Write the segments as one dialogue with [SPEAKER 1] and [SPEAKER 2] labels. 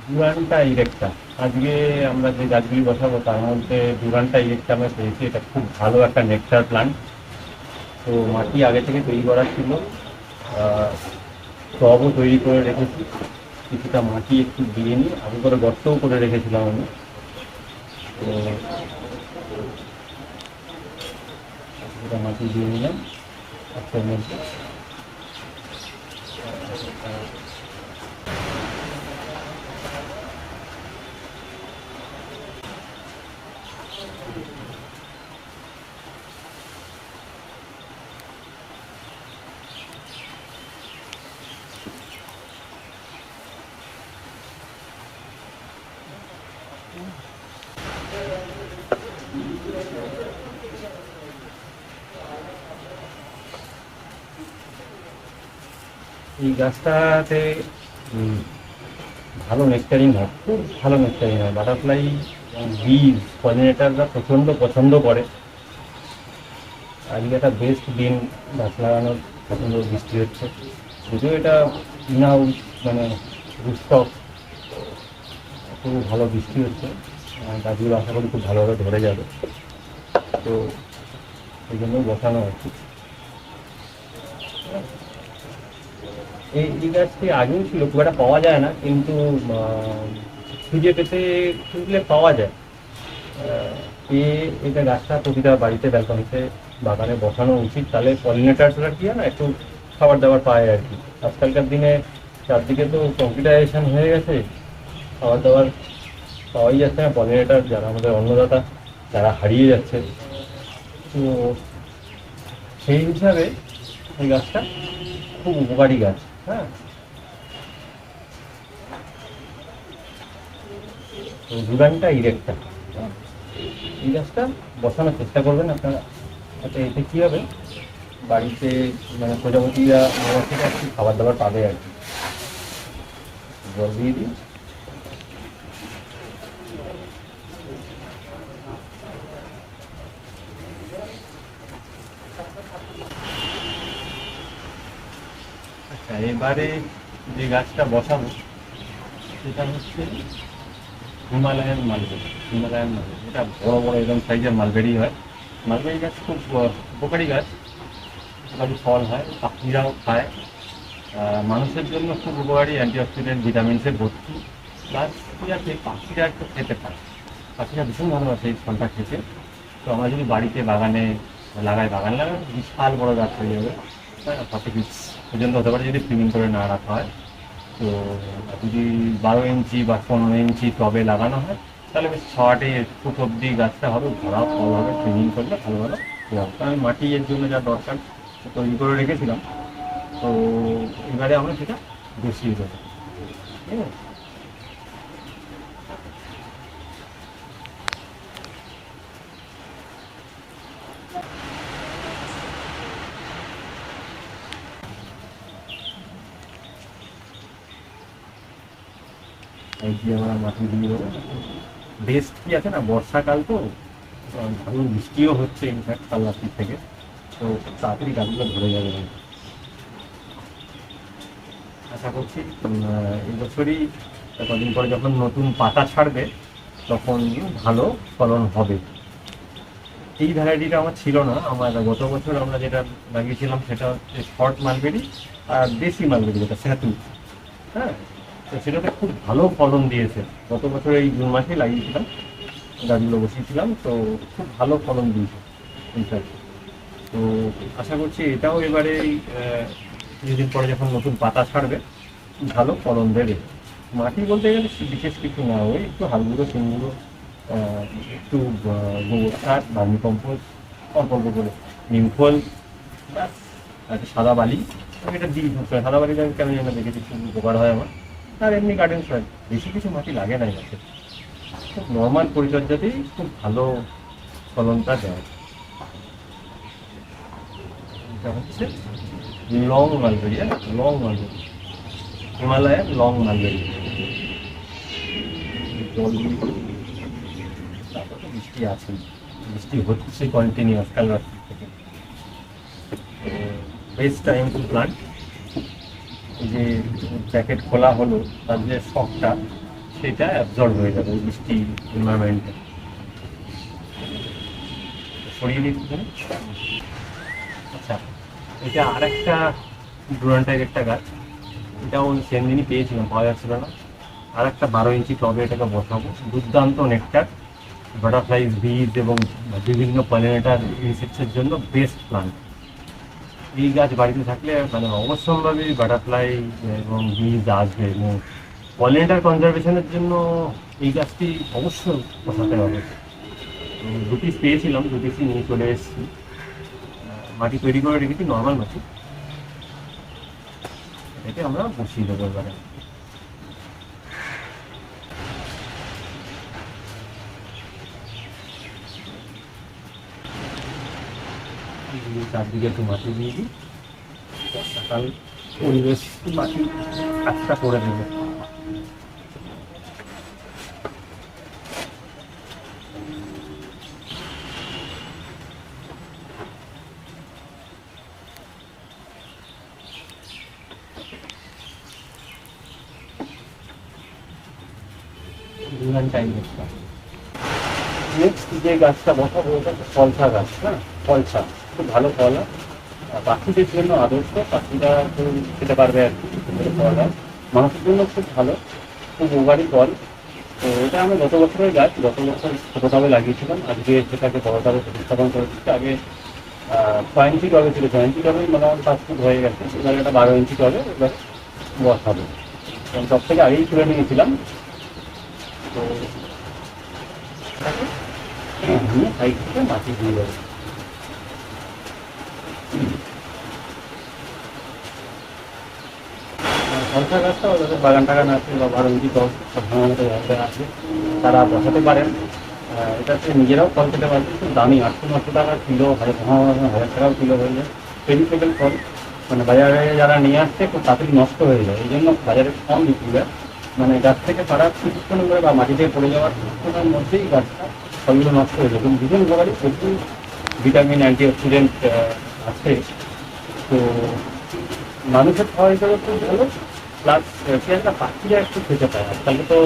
[SPEAKER 1] ডুরান্টা ইরেক্টা। আজকে আমরা যে গাছগুলি বসাবো তার মধ্যে ডুরান্টা ইরেক্টা আমরা পেয়েছি। এটা খুব ভালো একটা নেকটার প্লান্ট। তো মাটি আগে থেকে তৈরি করা ছিল, টবও তৈরি করে রেখেছি। কিছুটা মাটি একটু দিয়ে নিয়ে আগে করে গর্তও করে রেখেছিলাম আমি। তো কিছুটা মাটি দিয়ে নিলাম গাছের মধ্যে। এই গাছটাতে ভালো নেকটারিং হয়, খুব ভালো নেকটারিং হয়। বাটারফ্লাই বীজ পলিনেটাররা প্রচণ্ড পছন্দ করে। আজকে একটা বেস্ট দিন গাছ লাগানোর, প্রচণ্ড বৃষ্টি হচ্ছে। যদিও এটা ইনাউ মানে রুফটপ, খুব ভালো বৃষ্টি হচ্ছে। গাছগুলো আশা করি খুব ভালোভাবে ধরে যাবে। তো সেই জন্য বসানো আর কি। এই গাছটি আগেও ছিল, খুব একটা পাওয়া যায় না, কিন্তু খুঁজে পেতে খুঁজলে পাওয়া যায়। এটা গাছটা প্রতিটা বাড়িতে ব্যালকনিতে বাগানে বসানো উচিত। তাহলে পলিনেটার্সরা কি হয় না, একটু খাবার দাবার পায় আর কি। আজকালকার দিনে চারদিকে তো কম্পিউটারাইজেশন হয়ে গেছে, খাবার দাবার পাওয়াই যাচ্ছে না। পলিনেটার যারা আমাদের অন্নদাতা, যারা হারিয়ে যাচ্ছে। তো সেই হিসাবে এই গাছটা খুব উপকারী গাছ। হ্যাঁ, তো ডুরান্টা ইরেক্টা, এই গাছটা বসানোর চেষ্টা করবেন আপনারা। আচ্ছা, এতে কী হবে, বাড়িতে মানে প্রজাপতিরা মৌমাছিরা একটু খাবার দাবার পাবে আর কি। জল দিয়ে দিই। আচ্ছা, এবারে যে গাছটা বসাবো সেটা হচ্ছে হিমালয়ান মালবেরি। হিমালয়ান মালবেরি, এটা বড় বড় একদম সাইজের মালবেরি হয়। মালবেরি গাছ খুব উপকারী গাছ, উপকারী ফল হয়, পাখিরাও খায়। মানুষের জন্য খুব উপকারী, অ্যান্টিঅক্সিডেন্ট ভিটামিনসে ভর্তি। প্লাস কী আছে, পাখিরা একটু খেতে পারে, পাখিরা ভীষণ ভালোবাসে এই ফলটা খেতে। তো আমরা যদি বাড়িতে বাগানে লাগাই, বাগান লাগাই বিশাল বড় গাছ হয়ে যাবে। হ্যাঁ, 40 ফিট পর্যন্ত হতে পারে যদি ট্রিমিং করে না রাখা হয়। তো যদি 12 ইঞ্চি বা 15 ইঞ্চি টবে লাগানো হয় তাহলে বেশ 6-8 ফুট অব্দি গাছটা হবে, ভরা ফল হবে। ট্রিমিং করলে ভালো ভালো হবে। আমি মাটি এর জন্য যা দরকার তৈরি করে রেখেছিলাম। তো এবারে আমরা সেটা বসিয়ে দেবো, ঠিক আছে। এই দিয়ে আমরা মাটি দিয়ে দেবো। বেস্ট কি আছে না, বর্ষাকাল তো ভালো বৃষ্টিও হচ্ছে ইনফ্যাক্ট কাল রাত্রি থেকে। তো খুব তাড়াতাড়ি গাছগুলো ধরে যাবে। আশা করছি এই বছরই কদিন পরে যখন নতুন পাতা ছাড়বে তখন ভালো ফলন হবে। এই ভ্যারাইটিটা আমার ছিল না। আমার গত বছর আমরা যেটা লাগিয়েছিলাম সেটা হচ্ছে শর্ট মালবেরি আর দেশি মালবেরি, যেটা সেতু। হ্যাঁ, তো সেটাতে খুব ভালো ফলন দিয়েছে। গত বছর এই জুন মাসেই লাগিয়েছিলাম, গাছগুলো বসিয়েছিলাম, তো খুব ভালো ফলন দিয়েছে ইনফ্যাক্ট। তো আশা করছি এটাও এবারে কিছুদিন পরে যখন নতুন পাতা ছাড়বে ভালো ফলন দেবে। মাটি বলতে গেলে বিশেষ কিছু না, ওই একটু হালগুঁড়ো সিমগুঁড়ো, একটু গোবর সার, ভার্মি কম্পোস্ট, অল্প অল্প করে নিমখোল, ব্যাস, একটা সাদা বালি। আমি এটা দিই সবসময়, সাদা বালিটা আমি কেন যেন দেখেছি খুব উপকার হয় আমার। আর এমনি গার্ডেন সয়েল, বেশি কিছু মাটি লাগে না গাছে। খুব নর্মাল পরিচর্যাতেই খুব ভালো ফলনটা দেয়। এটা হচ্ছে long mulberry, long mulberry, Himalayan long mulberry. জল দিয়ে তারপর তো বৃষ্টি আছেই, বৃষ্টি হচ্ছে কন্টিনিউয়াস কাল রাত্রি থেকে। Best time to plant. যে প্যাকেট খোলা হলো তার যে শখটা, সেটা অ্যাবজর্ব হয়ে যাবে বৃষ্টি এনভায়রনমেন্টে। সরিয়ে দিতে। আচ্ছা, এটা আর একটা ডুরান্টের একটা গাছ, এটাও সেম দিনই পেয়েছিলাম, পাওয়া যাচ্ছিল না। আর একটা 12 ইঞ্চি টবে এটাকে বসাবো। দুর্দান্ত নেকটার, বাটারফ্লাইজ, বিজ এবং বিভিন্ন পলিনেটার ইনসেক্টসের জন্য বেস্ট প্লান্ট। এই গাছ বাড়িতে থাকলে মানে অবশ্যম্ভাবী বাটারফ্লাই এবং বিজ আসবে, এবং পলিনেটার কনজারভেশনের জন্য এই গাছটি অবশ্যই বসাতে হবে। দু পিস পেয়েছিলাম, 2 পিসই নিয়ে চলে এসেছি। মাটি তৈরি করে রেখেছি, নর্মাল মাটি, এটাকে আমরা বসিয়ে দেবো এবারে। চারদিকে একটু মাটি দিয়ে দিই, বর্ষাকাল পরিবেশ মাটি কাজটা করে দেবে। নেক্সট যে গাছটা বসাবো ওটা হচ্ছে ফলসা গাছ। হ্যাঁ, ফলসা খুব ভালো ফল হয়, পাখিদের জন্য আদর্শ, পাখিরা তো খেতে পারবে আর কি, ফল হয় মানুষের জন্য খুব ভালো, খুব উপকারী ফল। তো এটা আমি গত বছরের গাছ, গত বছর ছোটো টবে লাগিয়েছিলাম, আজকে সেটাকে বড় টবে প্রতিস্থাপন করে দিচ্ছি। আগে 6 ইঞ্চি টবে ছিল, 6 ইঞ্চি টবে মোটামুটি 5 ফুট হয়ে গেছে, এবার একটা 12 ইঞ্চি টবে এবার বসাবো। সব থেকে আগেই তুলে নিয়েছিলাম। তো নিয়ে সাইড থেকে মাটি দিয়ে দেবো। ফলসা গাছটা ওদের বাগান টাগান আছে বা 12 ইঞ্চি টব সাধারণত জায়গায় আছে, তারা বসাতে পারেন। এটাতে নিজেরাও ফল খেতে পারবে, খুব দামি, 800-900 টাকা কিলো, 1000 টাকাও কিলো হয়ে যায়। ভেজিটেবল ফল মানে বাজারে যারা নিয়ে আসছে খুব তাড়াতাড়ি নষ্ট হয়ে যায়, এই জন্য বাজারে কম বিক্রি হয়। মানে গাছ থেকে পাড়ার কিছুক্ষণ করে বা মাটি থেকে পড়ে যাওয়ার কিছুক্ষণের মধ্যেই গাছটা ফলগুলো নষ্ট হয়ে যায়। কিন্তু ভীষণ উপকারী, প্রচুর ভিটামিন, অ্যান্টিঅক্সিডেন্ট আছে। তো মানুষের খাওয়া হিসাবে খুব ভালো, প্লাস পেঁয়াজটা পাখিরা একটু খেতে পায়। আজকালকে তো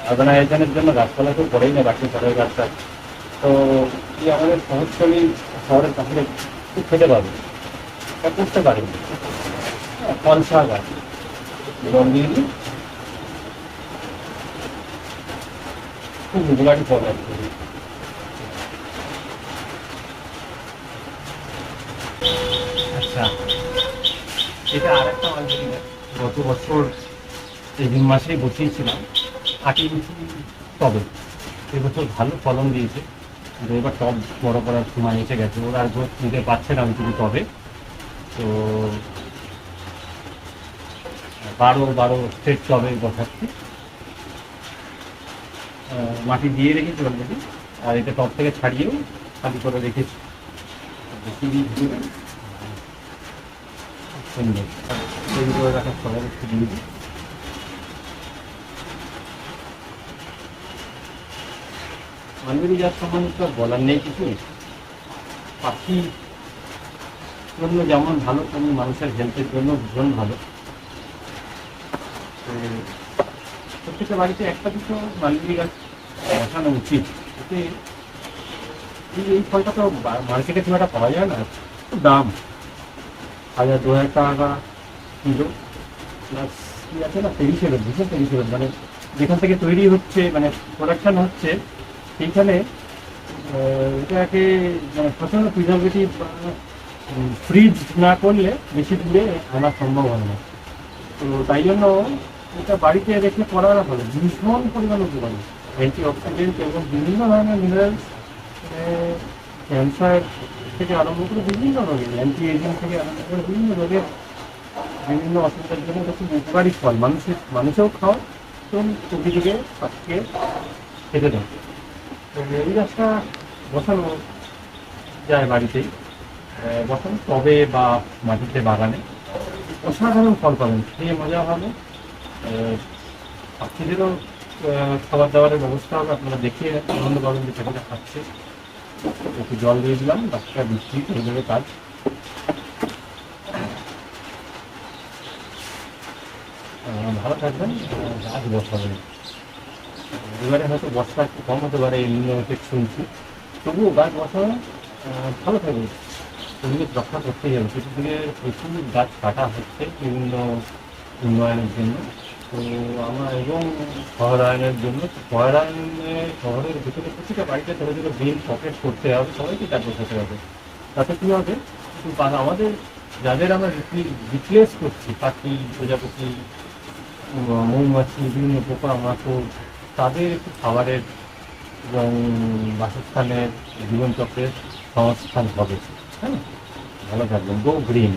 [SPEAKER 1] অর্গানাইজেশনের জন্য গাছপালা কেউ করেই না, বাকি ফলের গাছটা। তো এই আমাদের শহরতলি শহরের পাখিরা খুব খেতে পারবে, তা করতে পারে। ফলসা গাছ জল দিয়ে দিই, খুব উপকারী ফল আর কি। আচ্ছা, এটা আর একটা মালবেরি গাছ, গত বছর এই জুন মাসেই বসিয়েছিলাম 8 ইঞ্চি টবে, এবছর ভালো ফলন দিয়েছে। কিন্তু এবার টব বড় করার সময় এসে গেছে, ওরা আর গ্রোথ নিতে পারছে না শুধু টবে। তো 12 সেট টবে বসাচ্ছি, মাটি দিয়ে রেখেছি অলরেডি, আর এটা টব থেকে ছাড়িয়েও খালি করে রেখেছি। সুন্দর তৈরি করে রাখার ফলের একটু দিয়ে দিই। মালবেরি গাছ সম্বন্ধে তো বলার নেই কিছু, পাখি জন্য যেমন ভালো, তেমন মানুষের হেলথের জন্য ভীষণ ভালো। তো প্রত্যেকটা বাড়িতে একটা দুটো মালবেরি গাছ বসানো উচিত। এতে এই ফলটা তো মার্কেটে খুব একটা পাওয়া যায় না, খুব দাম, 1000-2000 টাকা কিলো। প্লাস কি আছে না, পেরিসেবল, ভীষণ পেরিসেবল, মানে যেখান থেকে তৈরি হচ্ছে, মানে প্রোডাকশান হচ্ছে সেইখানে এটাকে মানে প্রচণ্ড প্রিজারভেটিভ ফ্রিজ না করলে বেশি দূরে আনা সম্ভব হয় না। তো তাই জন্য এটা বাড়িতে রেখে করা ভালো, ভীষণ পরিমাণ উপকারী, অ্যান্টিঅক্সিডেন্ট এবং বিভিন্ন ধরনের মিনারেলস, ক্যান্সার থেকে আরম্ভ করে বিভিন্ন রোগের, অ্যান্টি এজিং থেকে আরম্ভ করে বিভিন্ন রোগের, বিভিন্ন অসুবিধার জন্য এটা খুব উপকারী ফল। মানুষেও খাওয়া এবং প্রকৃতিকে পাখিকে খেতে দেয়। তো এই গাছটা বসানো যায় বাড়িতেই, বসানো টবে বা মাটিতে, বাগানে, অসাধারণ ফল পাবেন, খেয়ে মজা হবে। পাখিদেরও খাবার দাবারের ব্যবস্থা হবে, আপনারা দেখে আনন্দ পাবেন যে পাখিটা খাচ্ছে। একটু জল দিয়ে দিলাম, বাচ্চা বৃষ্টি হয়ে যাবে কাজ। ভালো থাকবেন, গাছ বসাবেন। এবারে হয়তো বর্ষা একটু কম হতে পারে, এই নিম্ন শুনছি, তবুও গাছ বসানো ভালো থাকবে, পরিবেশ রক্ষা করতেই হবে। কিছু দিকে প্রচুর গাছ কাটা হচ্ছে বিভিন্ন উন্নয়নের জন্য। তো আমার এবং শহরায়নের জন্য, শহরের ভিতরে প্রতিটা বাড়িতে ছোটো ছোটো গ্রিন পকেট করতে হবে, সবাইকে কাজ করতে হবে। তাতে কী হবে, আমাদের যাদের আমরা রিপ্লেস করছি, পাখি, প্রজাপতি, মৌমাছি, বিভিন্ন পোকামাকড়, তাদের একটু খাবারের এবং বাসস্থানের, জীবনচক্রের সংস্থান হবে। হ্যাঁ, ভালো থাকবেন। Go green.